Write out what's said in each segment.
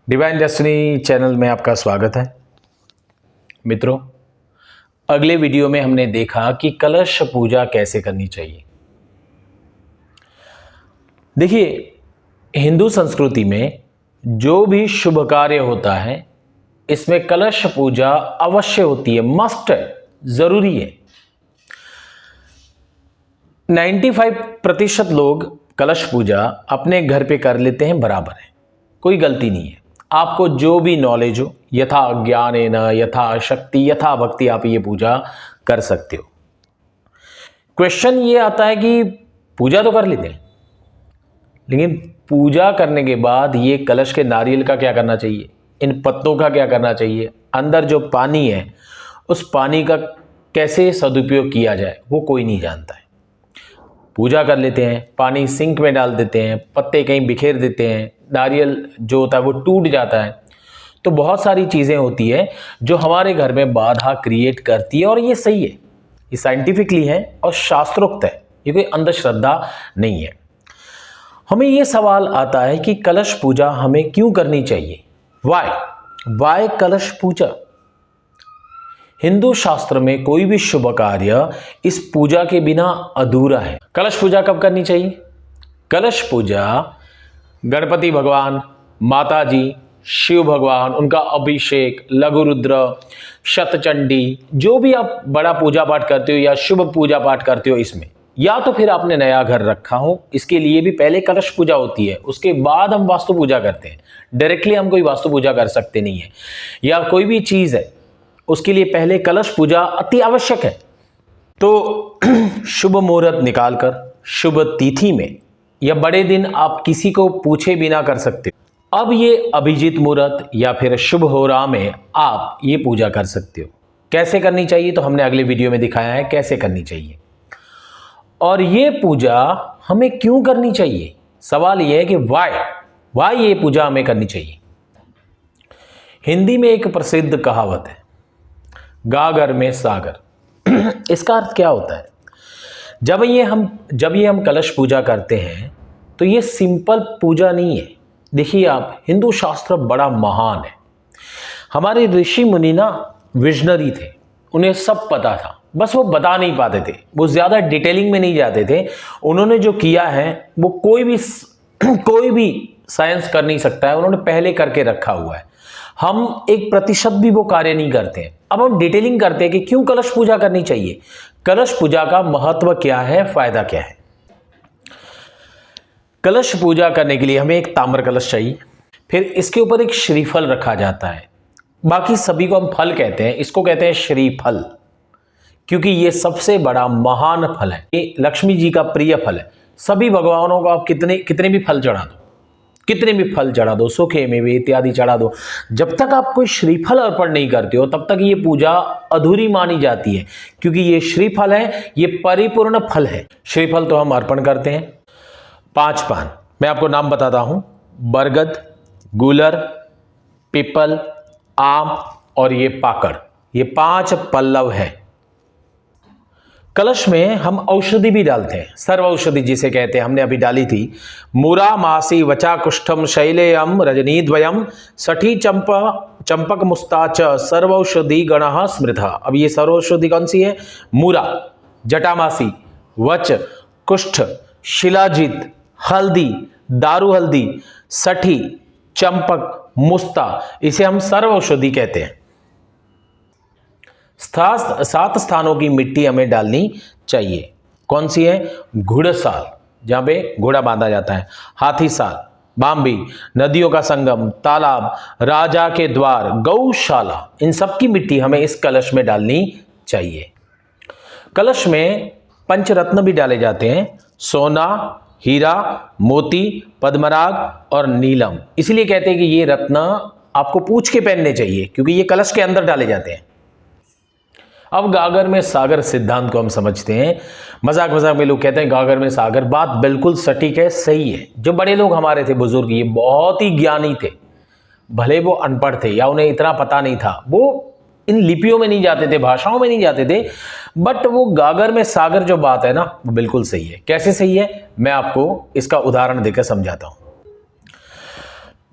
Divine destiny channel में आपका स्वागत है। मित्रों, अगले वीडियो में हमने देखा कि कलश पूजा कैसे करनी चाहिए। देखिए, हिंदू संस्कृति में जो भी शुभ कार्य होता है इसमें कलश पूजा अवश्य होती है, मस्ट है, जरूरी है। 95% लोग कलश पूजा अपने घर पे कर लेते हैं, बराबर है, कोई गलती नहीं है। आपको जो भी नॉलेज हो, यथा ज्ञानेन यथा शक्ति यथा भक्ति, आप ये पूजा कर सकते हो। क्वेश्चन ये आता है कि पूजा तो कर लेते हैं, लेकिन पूजा करने के बाद ये कलश के नारियल का क्या करना चाहिए, इन पत्तों का क्या करना चाहिए, अंदर जो पानी है उस पानी का कैसे सदुपयोग किया जाए, वो कोई नहीं जानता है। पूजा कर लेते हैं, पानी सिंक में डाल देते हैं, पत्ते कहीं बिखेर देते हैं, नारियल जो होता है वो टूट जाता है। तो बहुत सारी चीज़ें होती है जो हमारे घर में बाधा क्रिएट करती है, और ये सही है, ये साइंटिफिकली है और शास्त्रोक्त है, ये कोई अंधश्रद्धा नहीं है। हमें ये सवाल आता है कि कलश पूजा हमें क्यों करनी चाहिए, वाई कलश पूजा। हिंदू शास्त्र में कोई भी शुभ कार्य इस पूजा के बिना अधूरा है। कलश पूजा कब करनी चाहिए? कलश पूजा गणपति भगवान, माता जी, शिव भगवान, उनका अभिषेक, लघु रुद्र, शतचंडी, जो भी आप बड़ा पूजा पाठ करते हो या शुभ पूजा पाठ करते हो, इसमें या तो फिर आपने नया घर रखा हो, इसके लिए भी पहले कलश पूजा होती है, उसके बाद हम वास्तु पूजा करते हैं। डायरेक्टली हम कोई वास्तु पूजा कर सकते नहीं है, या कोई भी चीज़ है उसके लिए पहले कलश पूजा अति आवश्यक है। तो शुभ मुहूर्त निकालकर शुभ तिथि में या बड़े दिन आप किसी को पूछे बिना कर सकते हो। अब ये अभिजीत मुहूर्त या फिर शुभ होरा में आप ये पूजा कर सकते हो। कैसे करनी चाहिए तो हमने अगले वीडियो में दिखाया है कैसे करनी चाहिए, और ये पूजा हमें क्यों करनी चाहिए। सवाल ये है कि वाई ये पूजा हमें करनी चाहिए। हिंदी में एक प्रसिद्ध कहावत है, गागर में सागर। इसका अर्थ क्या होता है? जब ये हम कलश पूजा करते हैं तो ये सिंपल पूजा नहीं है। देखिए, आप हिंदू शास्त्र बड़ा महान है। हमारे ऋषि मुनि ना विजनरी थे, उन्हें सब पता था, बस वो बता नहीं पाते थे, वो ज़्यादा डिटेलिंग में नहीं जाते थे। उन्होंने जो किया है वो कोई भी साइंस कर नहीं सकता है, उन्होंने पहले करके रखा हुआ है। हम 1% भी वो कार्य नहीं करते हैं। अब हम डिटेलिंग करते हैं कि क्यों कलश पूजा करनी चाहिए, कलश पूजा का महत्व क्या है, फायदा क्या है। कलश पूजा करने के लिए हमें एक ताम्र कलश चाहिए, फिर इसके ऊपर एक श्रीफल रखा जाता है। बाकी सभी को हम फल कहते हैं, इसको कहते हैं श्रीफल, क्योंकि ये सबसे बड़ा महान फल है, ये लक्ष्मी जी का प्रिय फल है। सभी भगवानों को आप कितने भी फल चढ़ा दो, सूखे मेवे इत्यादि चढ़ा दो, जब तक आप कोई श्रीफल अर्पण नहीं करते हो तब तक ये पूजा अधूरी मानी जाती है, क्योंकि ये श्रीफल है, ये परिपूर्ण फल है। श्रीफल तो हम अर्पण करते हैं 5 पान, मैं आपको नाम बताता हूं, बरगद, गूलर, पीपल, आम और ये पाकड़, ये 5 पल्लव है। कलश में हम औषधि भी डालते हैं, सर्व औषधि जिसे कहते हैं, हमने अभी डाली थी, मूरा मासी वचा कुष्ठम शैलेयम रजनीद्वयम सठी चंपक मुस्ताच सर्वौषधि गणः स्मृतः। अब ये सर्वौषधि कौन सी है? मूरा, जटामासी, वच, कुष्ठ, शिलाजीत, हल्दी, दारू हल्दी, सठी, चंपक, मुस्ता, इसे हम सर्वौषधि कहते हैं। 7 स्थानों की मिट्टी हमें डालनी चाहिए। कौन सी है? घुड़साल, जहां पे घोड़ा बांधा जाता है, हाथी साल, बाम्बी, नदियों का संगम, तालाब, राजा के द्वार, गौशाला, इन सब की मिट्टी हमें इस कलश में डालनी चाहिए। कलश में पंचरत्न भी डाले जाते हैं, सोना, हीरा, मोती, पद्मराग और नीलम। इसलिए कहते हैं कि ये रत्न आपको पूछ के पहनने चाहिए, क्योंकि ये कलश के अंदर डाले जाते हैं। अब गागर में सागर सिद्धांत को हम समझते हैं। मजाक में लोग कहते हैं गागर में सागर, बात बिल्कुल सटीक है, सही है। जो बड़े लोग हमारे थे, बुजुर्ग, ये बहुत ही ज्ञानी थे, भले वो अनपढ़ थे या उन्हें इतना पता नहीं था, वो इन लिपियों में नहीं जाते थे, भाषाओं में नहीं जाते थे, बट वो गागर में सागर जो बात है ना, वो बिल्कुल सही है। कैसे सही है, मैं आपको इसका उदाहरण देकर समझाता हूं।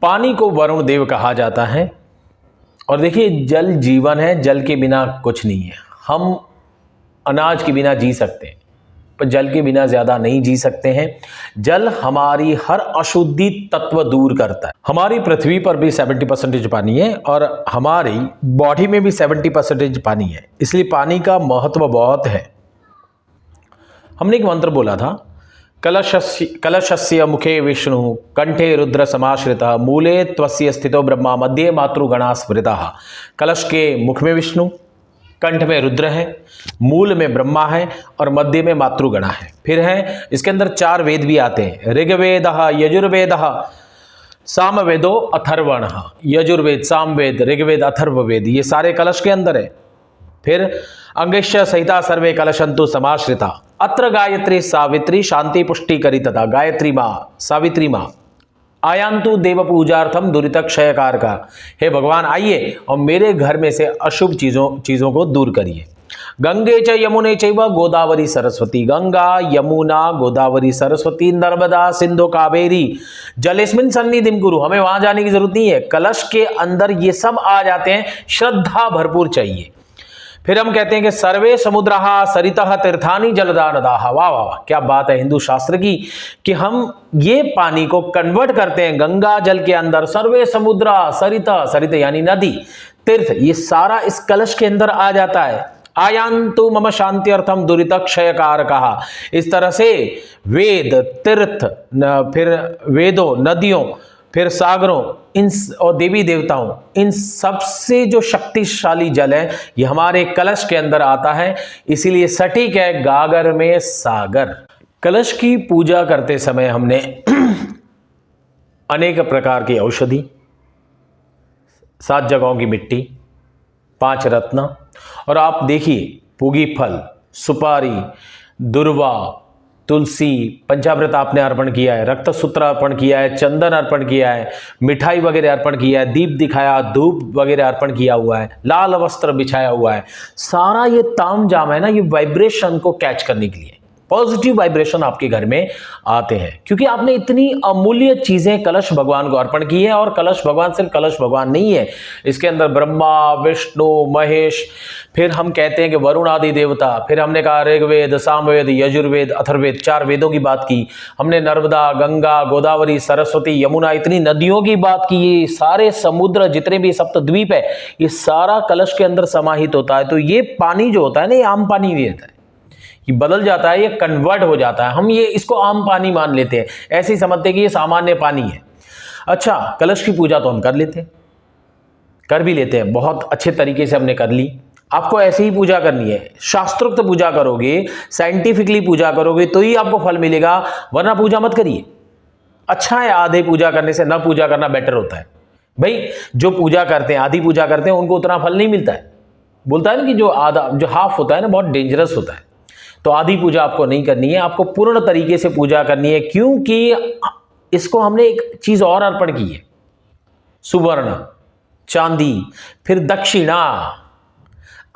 पानी को वरुण देव कहा जाता है। और देखिए, जल जीवन है, जल के बिना कुछ नहीं है। हम अनाज के बिना जी सकते हैं, पर जल के बिना ज़्यादा नहीं जी सकते हैं। जल हमारी हर अशुद्धि तत्व दूर करता है। हमारी पृथ्वी पर भी 70% पानी है और हमारी बॉडी में भी 70% पानी है, इसलिए पानी का महत्व बहुत है। हमने एक मंत्र बोला था, कलशस्य मुखे विष्णु कंठे रुद्र समाश्रितः मूले त्वस्य स्थितो ब्रह्मा मध्ये मातृगणा स्मृतः। कलश के मुख में विष्णु, कंठ में रुद्र है, मूल में ब्रह्मा है और मध्य में मातृगणा है। फिर है इसके अंदर 4 वेद भी आते हैं, ऋग्वेदः यजुर्वेदः सामवेदो अथर्वणः। यजुर्वेद, सामवेद, ऋग्वेद, अथर्ववेद, ये सारे कलश के अंदर है। फिर अंगेश सहिता सर्वे कलशंतु समाश्रिता। अत्र गायत्री सावित्री शांति पुष्टि करी तथा। गायत्री माँ, सावित्री माँ, आयांतु देव पूजार्थम दुरित क्षयकार का। हे भगवान, आइए और मेरे घर में से अशुभ चीजों को दूर करिए। गंगे च यमुने चैव गोदावरी सरस्वती। गंगा, यमुना, गोदावरी, सरस्वती, नर्मदा, सिंधु, कावेरी जलेस्मिन् सन्निधिं कुरु। हमें वहां जाने की जरूरत नहीं है, कलश के अंदर ये सब आ जाते हैं। श्रद्धा भरपूर चाहिए। फिर हम कहते हैं कि सर्वे समुद्रहा सरितः तीर्थानि जलदा नदाः। वाह वाह वाह, क्या बात है हिंदू शास्त्र की, कि हम ये पानी को कन्वर्ट करते हैं गंगा जल के अंदर। सर्वे समुद्रा सरिता, सरित यानी नदी, तीर्थ, ये सारा इस कलश के अंदर आ जाता है। आयांतु मम शांति अर्थम दुरित क्षयकार कहा। इस तरह से वेद, तीर्थ, फिर वेदों, नदियों, फिर सागरों, इन और देवी देवताओं, इन सबसे जो शक्तिशाली जल है ये हमारे कलश के अंदर आता है। इसीलिए सटीक है गागर में सागर। कलश की पूजा करते समय हमने अनेक प्रकार की औषधि, 7 जगहों की मिट्टी, 5 रत्न, और आप देखिए पूगी फल, सुपारी, दुर्वा, तुलसी, पंचामृत आपने अर्पण किया है, रक्त सूत्र अर्पण किया है, चंदन अर्पण किया है, मिठाई वगैरह अर्पण किया है, दीप दिखाया, धूप वगैरह अर्पण किया हुआ है, लाल वस्त्र बिछाया हुआ है। सारा ये तामझाम है ना, ये वाइब्रेशन को कैच करने के लिए, पॉजिटिव वाइब्रेशन आपके घर में आते हैं, क्योंकि आपने इतनी अमूल्य चीजें कलश भगवान को अर्पण की है। और कलश भगवान सिर्फ कलश भगवान नहीं है, इसके अंदर ब्रह्मा, विष्णु, महेश, फिर हम कहते हैं कि वरुण आदि देवता, फिर हमने कहा ऋग्वेद, सामवेद, यजुर्वेद, अथर्ववेद, 4 वेदों की बात की हमने, नर्मदा, गंगा, गोदावरी, सरस्वती, यमुना, इतनी नदियों की बात की। ये सारे समुद्र, जितने भी सप्तद्वीप है, ये सारा कलश के अंदर समाहित होता है। तो ये पानी जो होता है ना, ये आम पानी नहीं रहता है, ये बदल जाता है, ये कन्वर्ट हो जाता है। हम ये इसको आम पानी मान लेते हैं, ऐसे ही समझते हैं कि ये सामान्य पानी है। अच्छा, कलश की पूजा तो हम कर लेते हैं, कर भी लेते हैं, बहुत अच्छे तरीके से हमने कर ली। आपको ऐसे ही पूजा करनी है, शास्त्रोक्त पूजा करोगे, साइंटिफिकली पूजा करोगे तो ही आपको फल मिलेगा, वरना पूजा मत करिए। अच्छा है, आधे पूजा करने से न पूजा करना बेटर होता है। भाई जो पूजा करते हैं, आधी पूजा करते हैं, उनको उतना फल नहीं मिलता है। बोलता है ना कि जो आधा, जो हाफ होता है ना, बहुत डेंजरस होता है। तो आधी पूजा आपको नहीं करनी है, आपको पूर्ण तरीके से पूजा करनी है, क्योंकि इसको हमने एक चीज और अर्पण की है, सुवर्ण, चांदी, फिर दक्षिणा।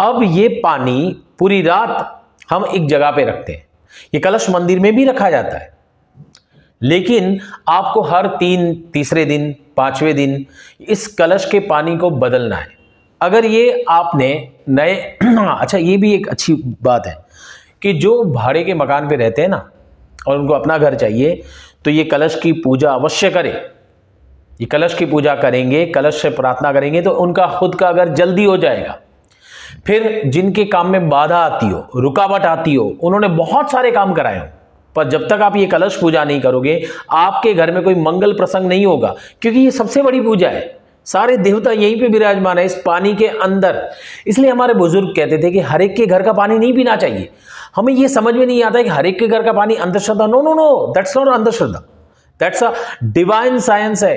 अब ये पानी पूरी रात हम एक जगह पे रखते हैं, ये कलश मंदिर में भी रखा जाता है, लेकिन आपको हर तीसरे दिन, 5वें दिन इस कलश के पानी को बदलना है। अगर ये आपने नए अच्छा, ये भी एक अच्छी बात है कि जो भाड़े के मकान पे रहते हैं ना और उनको अपना घर चाहिए, तो ये कलश की पूजा अवश्य करें। ये कलश की पूजा करेंगे, कलश से प्रार्थना करेंगे तो उनका खुद का घर जल्दी हो जाएगा। फिर जिनके काम में बाधा आती हो, रुकावट आती हो, उन्होंने बहुत सारे काम कराए हो, पर जब तक आप ये कलश पूजा नहीं करोगे, आपके घर में कोई मंगल प्रसंग नहीं होगा, क्योंकि ये सबसे बड़ी पूजा है। सारे देवता यहीं पे विराजमान है, इस पानी के अंदर। इसलिए हमारे बुजुर्ग कहते थे कि हर एक के घर का पानी नहीं पीना चाहिए। हमें ये समझ में नहीं आता है कि हर एक के घर का पानी अंधश्रद्धा। No no no, that's not अंधश्रद्धा, दैट्स अ डिवाइन साइंस है।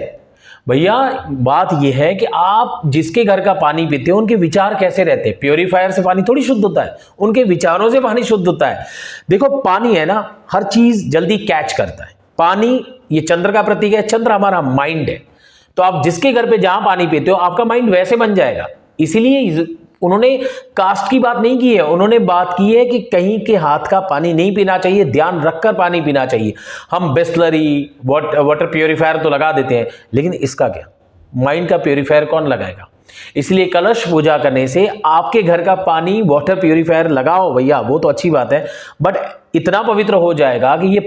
भैया बात यह है कि आप जिसके घर का पानी पीते हो, उनके विचार कैसे रहते हैं। प्योरीफायर से पानी थोड़ी शुद्ध होता है, उनके विचारों से पानी शुद्ध होता है। देखो पानी है ना, हर चीज जल्दी कैच करता है। पानी ये चंद्र का प्रतीक है, चंद्र हमारा माइंड है। तो आप जिसके घर पे जहां पानी पीते हो, आपका माइंड वैसे बन जाएगा। इसीलिए उन्होंने कास्ट की बात नहीं की है, उन्होंने बात की है कि कहीं के हाथ का पानी नहीं पीना चाहिए, ध्यान रखकर पानी पीना चाहिए। हम बिस्लरी वाटर प्योरीफायर तो लगा देते हैं, लेकिन इसका क्या, माइंड का प्योरीफायर कौन लगाएगा? इसलिए कलश पूजा करने से आपके घर का पानी वाटर प्योरीफायर लगाओ भैया, वो तो अच्छी बात है, बट इतना पवित्र हो जाएगा कि ये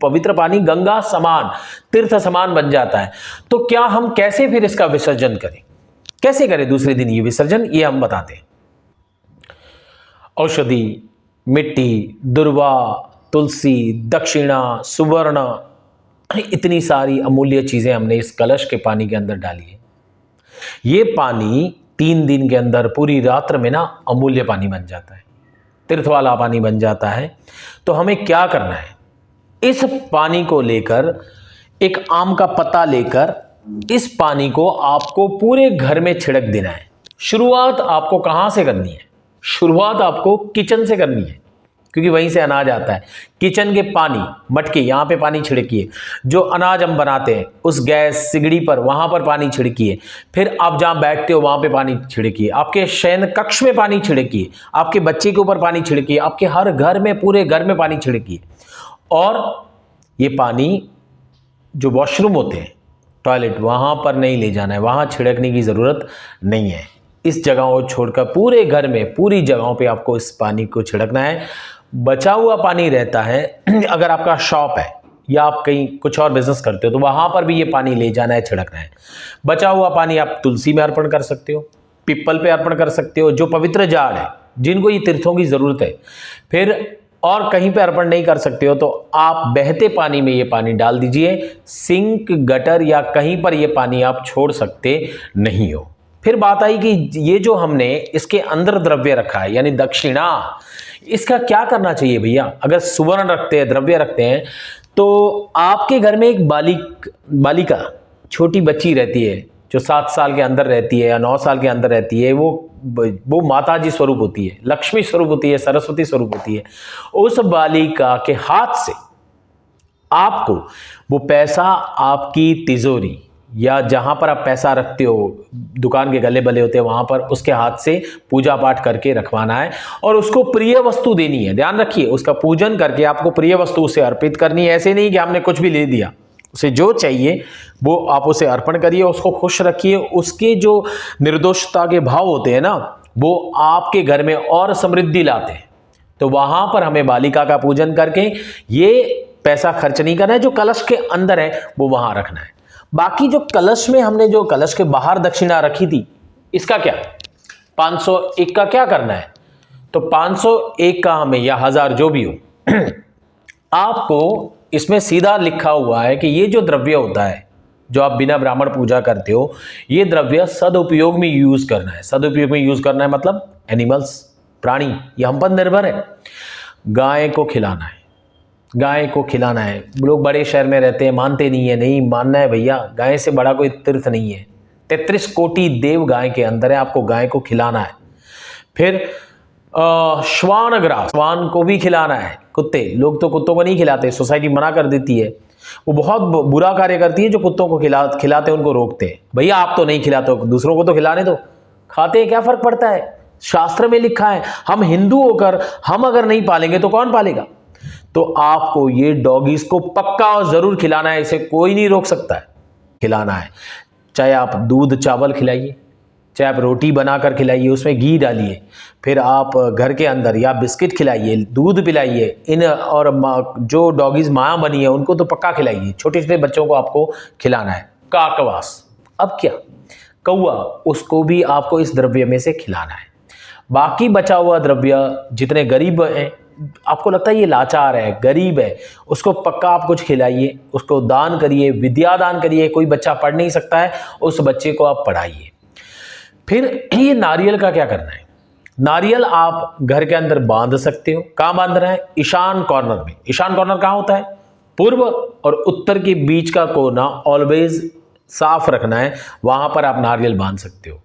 पवित्र पानी गंगा समान, तीर्थ समान बन जाता है। तो क्या हम कैसे फिर इसका विसर्जन करें, कैसे करें दूसरे दिन ये विसर्जन, ये हम बताते हैं। औषधि, मिट्टी, दुर्वा, तुलसी, दक्षिणा, सुवर्ण, इतनी सारी अमूल्य चीजें हमने इस कलश के पानी के अंदर डाली है। ये पानी 3 दिन के अंदर पूरी रात्र में ना अमूल्य पानी बन जाता है, तीर्थ वाला पानी बन जाता है। तो हमें क्या करना है, इस पानी को लेकर, एक आम का पत्ता लेकर इस पानी को आपको पूरे घर में छिड़क देना है। शुरुआत आपको कहां से करनी है? शुरुआत आपको किचन से करनी है, क्योंकि वहीं से अनाज आता है। किचन के पानी, मटके, यहाँ पे पानी छिड़किए। जो अनाज हम बनाते हैं उस गैस सिगड़ी पर, वहाँ पर पानी छिड़किए। फिर आप जहाँ बैठते हो वहाँ पे पानी छिड़किए। आपके शयन कक्ष में पानी छिड़किए। आपके बच्चे के ऊपर पानी छिड़किए। आपके हर घर में, पूरे घर में पानी छिड़किए। और ये पानी जो वॉशरूम होते हैं, टॉयलेट, वहाँ पर नहीं ले जाना है, वहाँ छिड़कने की ज़रूरत नहीं है। इस जगहों को छोड़कर पूरे घर में, पूरी जगहों पे आपको इस पानी को छिड़कना है। बचा हुआ पानी रहता है, अगर आपका शॉप है या आप कहीं कुछ और बिजनेस करते हो तो वहां पर भी ये पानी ले जाना है, छिड़कना है। बचा हुआ पानी आप तुलसी में अर्पण कर सकते हो, पीपल पे अर्पण कर सकते हो, जो पवित्र झाड़ है, जिनको ये तीर्थों की जरूरत है। फिर और कहीं पे अर्पण नहीं कर सकते हो तो आप बहते पानी में ये पानी डाल दीजिए। सिंक, गटर या कहीं पर ये पानी आप छोड़ सकते नहीं हो। फिर बात आई कि ये जो हमने इसके अंदर द्रव्य रखा है, यानी दक्षिणा, इसका क्या करना चाहिए भैया? अगर सुवर्ण रखते हैं, द्रव्य रखते हैं, तो आपके घर में एक बालिका, छोटी बच्ची रहती है जो 7 साल के अंदर रहती है या 9 साल के अंदर रहती है, वो माता जी स्वरूप होती है, लक्ष्मी स्वरूप होती है, सरस्वती स्वरूप होती है। उस बालिका के हाथ से आपको वो पैसा आपकी तिजोरी या जहां पर आप पैसा रखते हो, दुकान के गले बले होते हैं, वहां पर उसके हाथ से पूजा पाठ करके रखवाना है और उसको प्रिय वस्तु देनी है। ध्यान रखिए, उसका पूजन करके आपको प्रिय वस्तु उसे अर्पित करनी है। ऐसे नहीं कि हमने कुछ भी ले दिया, उसे जो चाहिए वो आप उसे अर्पण करिए, उसको खुश रखिए। उसके जो निर्दोषता के भाव होते हैं ना, वो आपके घर में और समृद्धि लाते हैं। तो वहां पर हमें बालिका का पूजन करके ये पैसा खर्च नहीं करना है, जो कलश के अंदर है वो वहां रखना है। बाकी जो कलश में हमने जो कलश के बाहर दक्षिणा रखी थी, इसका क्या, 501 का क्या करना है? तो 501 का हमें, या 1000 जो भी हो, आपको इसमें सीधा लिखा हुआ है कि ये जो द्रव्य होता है जो आप बिना ब्राह्मण पूजा करते हो, ये द्रव्य सदुपयोग में यूज करना है। सदुपयोग में यूज करना है मतलब एनिमल्स, प्राणी, ये हम पर निर्भर है। गाय को खिलाना है, गाय को खिलाना है। लोग बड़े शहर में रहते हैं, मानते नहीं है, नहीं मानना है भैया, गाय से बड़ा कोई तीर्थ नहीं है। 33 कोटि देव गाय के अंदर है, आपको गाय को खिलाना है। फिर श्वान ग्रास, श्वान को भी खिलाना है। कुत्ते, लोग तो कुत्तों को नहीं खिलाते, सोसाइटी मना कर देती है, वो बहुत बुरा कार्य करती है जो कुत्तों को खिलाते उनको रोकते हैं। भैया आप तो नहीं खिलाते हो, दूसरों को तो खिलाने दो, खाते हैं, क्या फर्क पड़ता है? शास्त्र में लिखा है, हम हिंदू होकर हम अगर नहीं पालेंगे तो कौन पालेगा? तो आपको ये डॉगीज को पक्का और जरूर खिलाना है, इसे कोई नहीं रोक सकता है, खिलाना है। चाहे आप दूध चावल खिलाइए, चाहे आप रोटी बनाकर खिलाइए, उसमें घी डालिए, फिर आप घर के अंदर या बिस्किट खिलाइए, दूध पिलाइए। इन और जो डॉगीज माँ बनी है उनको तो पक्का खिलाइए। छोटे छोटे बच्चों को आपको खिलाना है। काकवास, अब क्या, कौआ, उसको भी आपको इस द्रव्य में से खिलाना है। बाकी बचा हुआ द्रव्य, जितने गरीब हैं, आपको लगता है ये लाचार है, गरीब है, उसको पक्का आप कुछ खिलाइए, उसको दान करिए, विद्या दान करिए। कोई बच्चा पढ़ नहीं सकता है, उस बच्चे को आप पढ़ाइए। फिर ये नारियल का क्या करना है? नारियल आप घर के अंदर बांध सकते हो। कहाँ बांधना है? ईशान कॉर्नर में। ईशान कॉर्नर कहाँ होता है? पूर्व और उत्तर के बीच का कोना ऑलवेज साफ रखना है, वहां पर आप नारियल बांध सकते हो।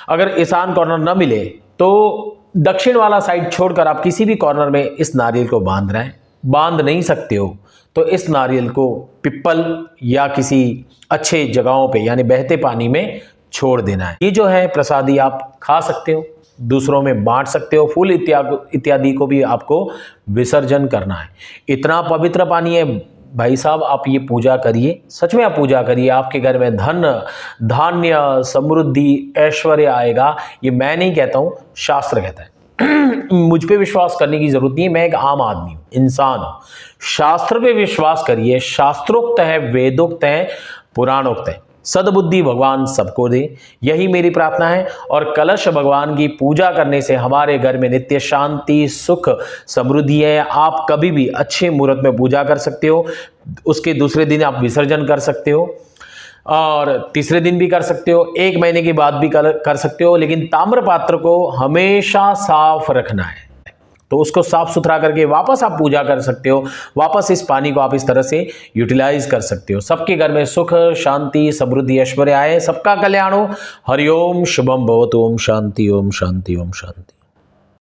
अगर ईशान कॉर्नर न मिले तो दक्षिण वाला साइड छोड़कर आप किसी भी कॉर्नर में इस नारियल को बांध रहे हैं। बांध नहीं सकते हो तो इस नारियल को पिप्पल या किसी अच्छे जगहों पे, यानी बहते पानी में छोड़ देना है। ये जो है प्रसादी आप खा सकते हो। दूसरों में बांट सकते हो। फूल इत्यादि को भी आपको विसर्जन करना है। इतना पवित्र पानी है भाई साहब, आप ये पूजा करिए, सच में आप पूजा करिए, आपके घर में धन धान्य समृद्धि ऐश्वर्य आएगा। ये मैं नहीं कहता हूँ, शास्त्र कहता है। मुझ पे विश्वास करने की जरूरत नहीं है, मैं एक आम आदमी हूं, इंसान हूं। शास्त्र पे विश्वास करिए, शास्त्रोक्त है, वेदोक्त है, पुराणोक्त है। सद्बुद्धि भगवान सबको दे, यही मेरी प्रार्थना है। और कलश भगवान की पूजा करने से हमारे घर में नित्य शांति सुख समृद्धि है। आप कभी भी अच्छे मुहूर्त में पूजा कर सकते हो, उसके दूसरे दिन आप विसर्जन कर सकते हो और तीसरे दिन भी कर सकते हो, 1 महीने के बाद भी कर सकते हो। लेकिन ताम्र पात्र को हमेशा साफ रखना है, तो उसको साफ सुथरा करके वापस आप पूजा कर सकते हो। वापस इस पानी को आप इस तरह से यूटिलाइज कर सकते हो। सबके घर में सुख शांति समृद्धि ऐश्वर्य आए, सबका कल्याण हो। हरिओम शुभम भवतु। ओम शांति ओम शांति ओम शांति।